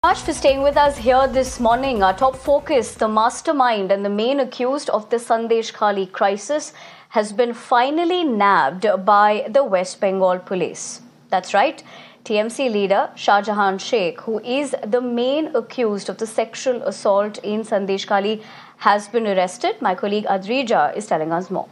Much for staying with us here this morning. Our top focus, the mastermind and the main accused of the Sandesh Khali crisis, has been finally nabbed by the West Bengal police. That's right. TMC leader Shahjahan Sheikh, who is the main accused of the sexual assault in Sandesh Khali, has been arrested. My colleague Adrija is telling us more.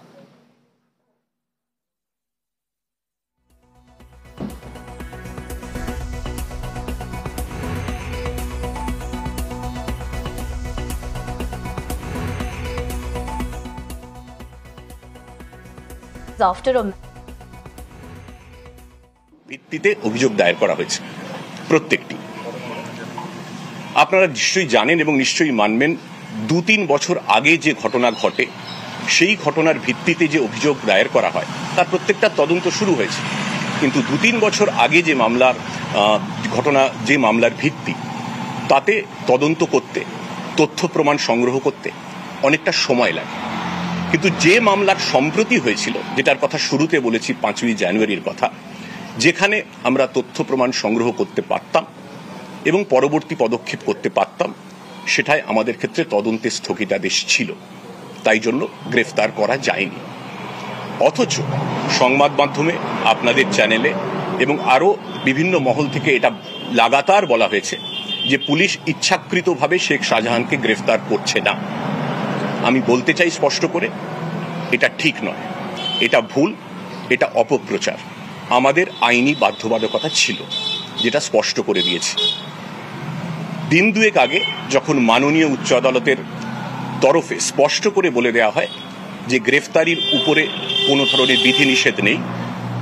ভিত্তিতে অভিযোগ দায়ের করা হয়েছে প্রত্যেকটি। আপনারা নিশ্চয়ই জানেন এবং নিশ্চয়ই মানবেন, 2-3 বছর আগে যে ঘটনা ঘটে সেই ঘটনার ভিত্তিতে যে অভিযোগ দায়ের করা হয় তার প্রত্যেকটা তদন্ত শুরু হয়েছে। কিন্তু 2-3 বছর আগে যে মামলার ভিত্তি, তাতে তদন্ত করতে, তথ্য প্রমাণ সংগ্রহ করতে অনেকটা সময় লাগে। কিন্তু যে মামলার সম্প্রতি হয়েছিল, যেটার কথা শুরুতে বলেছি 5ই জানুয়ারির কথা, যেখানে আমরা তথ্য প্রমাণ সংগ্রহ করতে পারতাম এবং পরবর্তী পদক্ষেপ করতে পারতাম, সেটাই আমাদের ক্ষেত্রে তদন্তে স্থগিতাদেশ ছিল, তাই জন্য গ্রেফতার করা যায়নি। অথচ সংবাদ মাধ্যমে, আপনাদের চ্যানেলে এবং আরও বিভিন্ন মহল থেকে এটা লাগাতার বলা হয়েছে যে পুলিশ ইচ্ছাকৃতভাবে শেখ শাহজাহানকে গ্রেফতার করছে না। আমি বলতে চাই স্পষ্ট করে, এটা ঠিক নয়, এটা ভুল, এটা অপপ্রচার। আমাদের আইনি বাধ্যবাধকতা ছিল, যেটা স্পষ্ট করে দিয়েছে। দিন দুয়েক আগে যখন মাননীয় উচ্চ আদালতের তরফে স্পষ্ট করে বলে দেওয়া হয় যে গ্রেফতারির উপরে কোনো ধরনের বিধিনিষেধ নেই,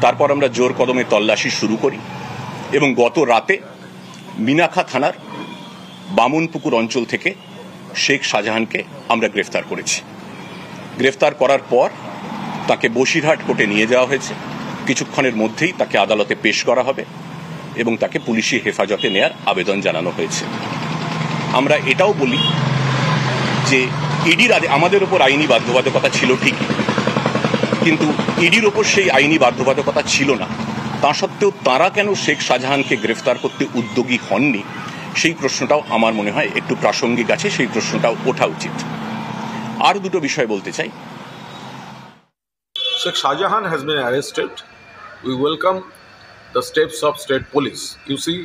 তারপর আমরা জোর কদমে তল্লাশি শুরু করি এবং গত রাতে মিনাখা থানার বামনপুকুর অঞ্চল থেকে শেখ শাহজাহানকে আমরা গ্রেফতার করেছি। গ্রেফতার করার পর তাকে বসিরহাট কোর্টে নিয়ে যাওয়া হয়েছে। কিছুক্ষণের মধ্যেই তাকে আদালতে পেশ করা হবে এবং তাকে পুলিশি হেফাজতে নেয়ার আবেদন জানানো হয়েছে। আমরা এটাও বলি যে ইডির আমাদের উপর আইনি বাধ্যবাধকতা ছিল ঠিকই, কিন্তু ইডির ওপর সেই আইনি বাধ্যবাধকতা ছিল না। তা সত্ত্বেও তারা কেন শেখ শাহজাহানকে গ্রেফতার করতে উদ্যোগী হননি, সেই প্রশ্নটাও আমার মনে হয় একটু প্রাসঙ্গিক আছে, সেই প্রশ্নটাও ওঠা উচিত। আর দুটো বিষয় বলতে চাই। Sheikh Shahjahan has been arrested. We welcome the steps of state police. You see,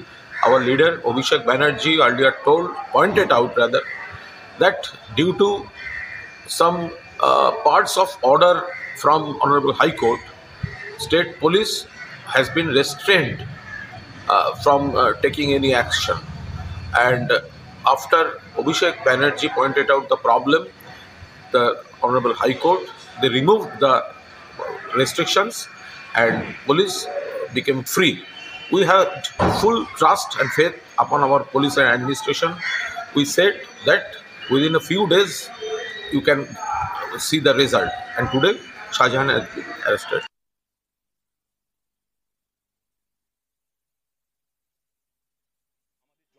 our leader Abhishek Banerjee earlier pointed out that due to some parts of order from Honorable High Court, state police has been restrained from taking any action. And after Abhishek Banerjee pointed out the problem, the Honorable High Court, they removed the restrictions and police became free. We had full trust and faith upon our police and administration. We said that within a few days you can see the result, and today Shahjahan has been arrested.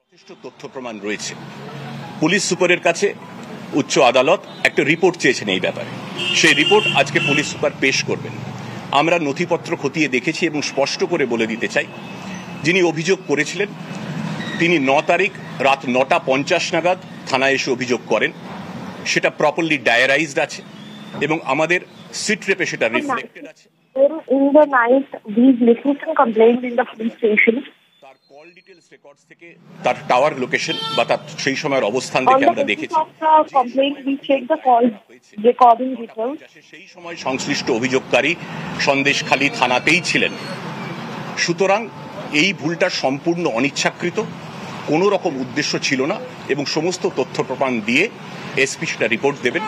যথেষ্ট তথ্য প্রমাণ রয়েছে। Police সুপারের কাছে উচ্চ আদালত একটা report চেয়েছেন এই ব্যাপারে। সেই রিপোর্ট আজকে পুলিশ সুপার পেশ করবেন। আমরা নথিপত্র খতিয়ে দেখেছি এবং স্পষ্ট করে বলে দিতে চাই, যিনি অভিযোগ করেছিলেন তিনি 9 তারিখ রাত 9:50 নাগাদ থানায় এসে অভিযোগ করেন। সেটা প্রপারলি ডায়ারাইজড আছে এবং আমাদের সিট রেপে সেটা রিফ্লেক্টেড আছে। In the night, these listeners complained in the police station. তার কল ডিটেইলস রেকর্ডস থেকে তার টাওয়ার লোকেশন বা তার সেই সময়ের অবস্থান থেকে আমরা দেখেছি। সেই সময় সংশ্লিষ্ট অভিযোগকারী সন্দেশখালী থানাতেই ছিলেন। সুতরাং এই ভুলটা সম্পূর্ণ অনিচ্ছাকৃত, কোনো রকম উদ্দেশ্য ছিল না এবং সমস্ত তথ্য প্রমাণ দিয়ে এসপি সেটা রিপোর্ট দেবেন।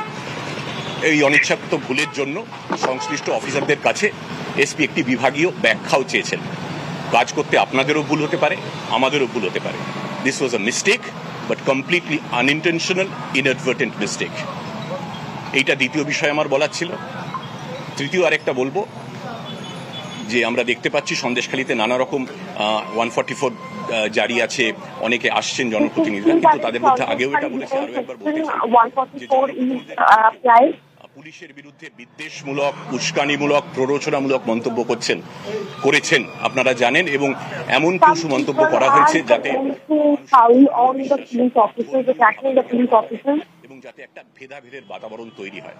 এই অনিচ্ছাকৃত ভুলের জন্য সংশ্লিষ্ট অফিসারদের কাছে এসপি একটি বিভাগীয় ব্যাখ্যাও চেয়েছেন। কাজ করতে আপনাদেরও ভুল হতে পারে, আমাদেরও ভুল হতে পারে। This was a mistake, but completely unintentional, inadvertent mistake. এইটা দ্বিতীয় বিষয় আমার বলার ছিল। তৃতীয় আরেকটা বলবো যে আমরা দেখতে পাচ্ছি সন্দেশখালীতে নানা রকম 144 জারি আছে, অনেকে আসছেন জনপ্রতিনিধিরা, কিন্তু তাদের মধ্যে আগেও এটা বলেছি, আরো একবার বলতে চাই, পুলিশের বিরুদ্ধে বিদ্বেষমূলক, উস্কানিমূলক, প্ররোচনামূলক মন্তব্য করেছেন আপনারা জানেন, এবং এমন কিছু মন্তব্য করা হয়েছে যাতে এবং যাতে একটা ভেদাভেদের বাতাবরণ তৈরি হয়।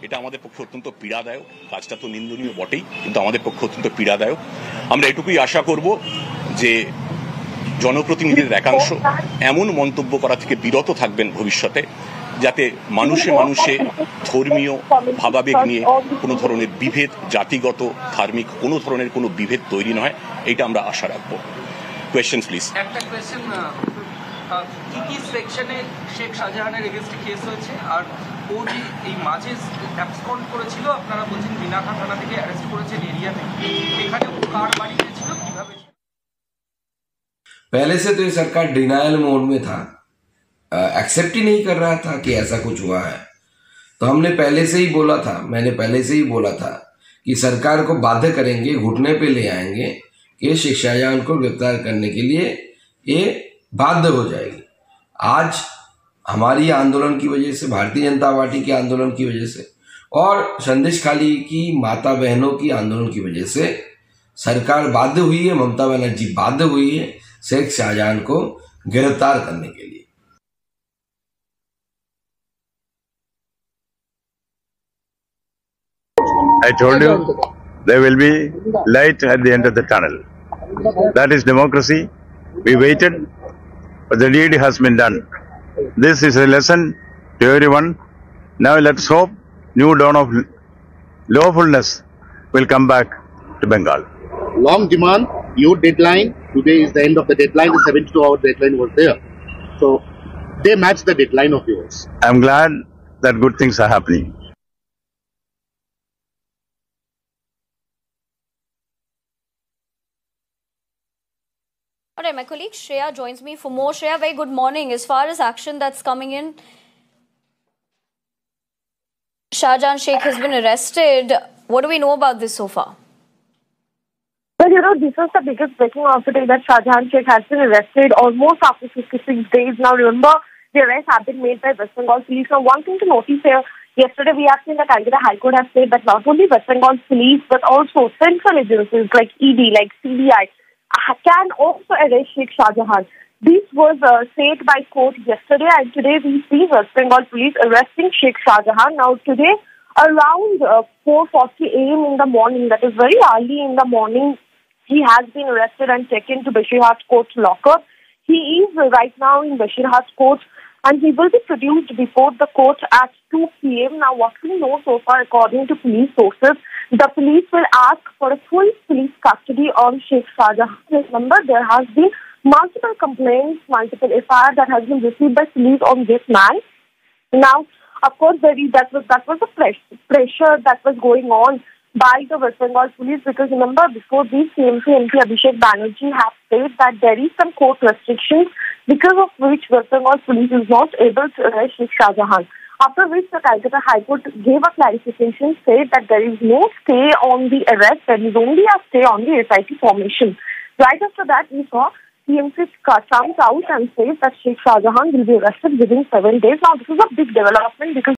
এটা আমাদের পক্ষে অত্যন্ত পীড়াদায়ক। কাজটা তো নিন্দনীয় বটেই, কিন্তু আমাদের পক্ষে অত্যন্ত পীড়াদায়ক। আমরা এটুকুই আশা করব যে জনপ্রতিনিধিদের একাংশ এমন মন্তব্য করা থেকে বিরত থাকবেন ভবিষ্যতে, যাতে মানুষে মানুষে ধর্মীয় ভাবাবেগ নিয়ে কোনো ধরনের বিভেদ, জাতিগত, ধার্মিক কোনো ধরনের কোনো বিভেদ তৈরি নয়। এইটা আমরা আশা রাখবো। Questions please. একটা কোয়েশ্চেন, কি সেকশনে শেখ শাহজাহানের এগেইনস্টে কেস হয়েছে, আর ও যে এই মাঝে অ্যাবসকন্ড করেছিল, আপনারা বলছেন বিনাকা থানা থেকে অ্যারেস্ট করেছেন এরিয়া থেকে, এখানে ও কার বাড়িতে ছিল, কিভাবে? पहले से तो ये सरकार डिनायल मोड में था, एक्सेप्ट ही नहीं कर रहा था कि ऐसा कुछ हुआ है। तो हमने पहले से ही बोला था, मैंने पहले से ही बोला था कि सरकार को बाध्य करेंगे, घुटने पे ले आएंगे कि शेख शाहजहां को गिरफ्तार करने के लिए ये बाध्य हो जाएगी। आज हमारी आंदोलन की वजह से, भारतीय जनता पार्टी के आंदोलन की वजह से और संदेश खाली की माता बहनों की आंदोलन की वजह से सरकार बाध्य हुई है, ममता बनर्जी बाध्य हुई है शेख शाहजहां को गिरफ्तार करने के लिए। I told you there will be light at the end of the tunnel. That is democracy. We waited, but the deed has been done. This is a lesson to everyone. Now let's hope new dawn of lawfulness will come back to Bengal. Long demand, your deadline. Today is the end of the deadline. The 72-hour deadline was there. So they match the deadline of yours. I'm glad that good things are happening. All right, my colleague Shreya joins me for more. Shreya, very good morning. As far as action that's coming in, Shahjahan Sheikh has been arrested. What do we know about this so far? Well, this is the biggest breaking of the day, that Shahjahan Sheikh has been arrested almost after 56 days. Now, remember, the arrests have been made by West Bengal police. Now, one thing to notice here, yesterday we have seen that Calcutta High Court has said that not only West Bengal police, but also central agencies like ED, like CBI, can also arrest Sheikh Shahjahan. This was said by court yesterday, and today we see West Bengal police arresting Sheikh Shahjahan. Now, today, around 4:40 a.m. in the morning, that is very early in the morning, he has been arrested and taken to Bashirhat Court locker. He is right now in Bashirhat Court, and he will be produced before the court at 2 p.m. Now, what we know so far, according to police sources, the police will ask for a full police custody on Sheikh Shahjahan. Remember, there has been multiple complaints, multiple FIR that has been received by police on this man. Now, of course, that was the pressure that was going on by the West Bengal police, because remember, before this, CMC MP Abhishek Banerjee have said that there is some court restrictions because of which West Bengal police is not able to arrest Sheikh Shahjahan. After which the Calcutta High Court gave a clarification, said that there is no stay on the arrest, there is only a stay on the SIT formation. Right after that, we saw CMC comes out and says that Sheikh Shahjahan will be arrested within 7 days. Now, this is a big development because